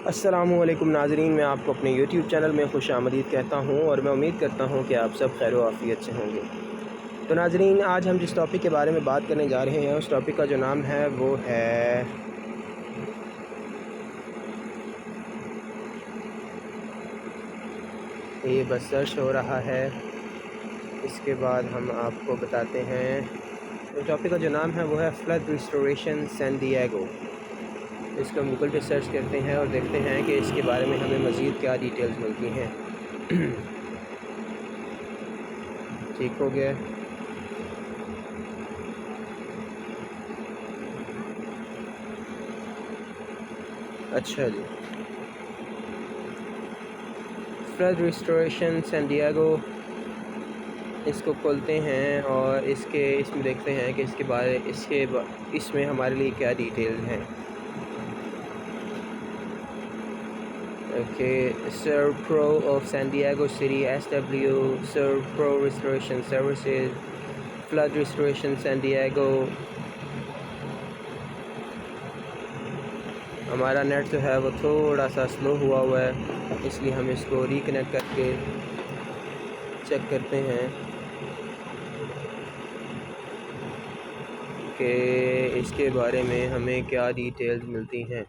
अस्सलामुअलैकुम नाज़रीन, मैं आपको अपने यूट्यूब चैनल में खुशामदीद कहता हूँ और मैं उम्मीद करता हूँ कि आप सब खैर आफ़ियत से होंगे। तो नाज़रीन, आज हम जिस टॉपिक के बारे में बात करने जा रहे हैं उस टॉपिक का जो नाम है वो है ये बस सर्च हो रहा है। इसके बाद हम आपको बताते हैं तो टॉपिक का जो नाम है वो है फ्लड रिस्टोरेशन सैन डिएगो। इसको हम गूगल पे सर्च करते हैं और देखते हैं कि इसके बारे में हमें मज़ीद क्या डिटेल्स मिलती हैं। ठीक हो गया। अच्छा जी, फ्लड रिस्टोरेशन सैन डिएगो इसको खोलते हैं और इसमें देखते हैं कि इसमें हमारे लिए क्या डिटेल्स हैं। Okay, Servpro of San Diego city SW Servpro restoration services flood restoration San Diego. हमारा नेट जो है वो थोड़ा सा स्लो हुआ है, इसलिए हम इसको रिकनेक्ट करके चेक करते हैं कि इसके बारे में हमें क्या डिटेल्स मिलती हैं।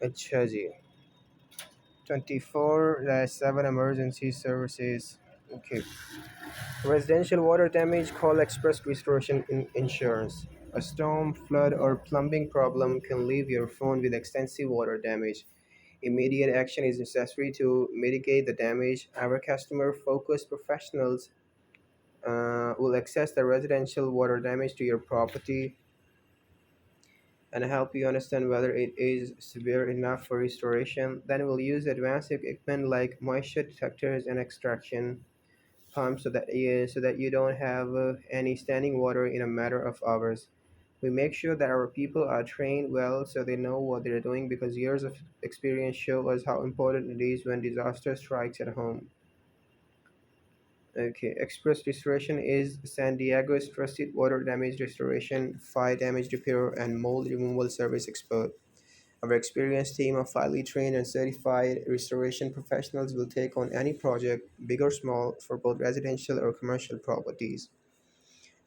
अच्छा जी, 24/7 emergency services. Okay. Residential water damage, call Express Restoration Insurance. A storm, flood, or plumbing problem can leave your phone with extensive water damage. Immediate action is necessary to mitigate the damage. Our customer focused professionals will assess the residential water damage to your property and help you understand whether it is severe enough for restoration. Then we'll use advanced equipment like moisture detectors and extraction pumps so that you don't have any standing water in a matter of hours. We make sure that our people are trained well so they know what they're doing because years of experience show us how important it is when disaster strikes at home. Okay, Express Restoration is San Diego's trusted water damage restoration, fire damage repair, and mold removal service expert. Our experienced team of highly trained and certified restoration professionals will take on any project, big or small, for both residential or commercial properties.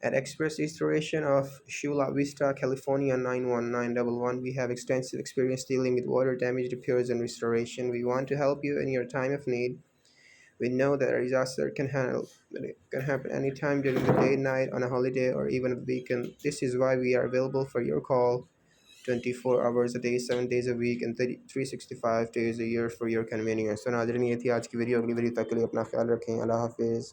At Express Restoration of Chula Vista, California 91911, we have extensive experience dealing with water damage repairs and restoration. We want to help you in your time of need. We know that a disaster can happen anytime during the day, night, on a holiday, or even a weekend. This is why we are available for your call 24 hours a day, 7 days a week, and 365 days a year for your convenience. तो नाज़रीन, ये थी आज की video. अगली video तक के लिए अपना ख्याल रखें। अल्लाह हाफिज़।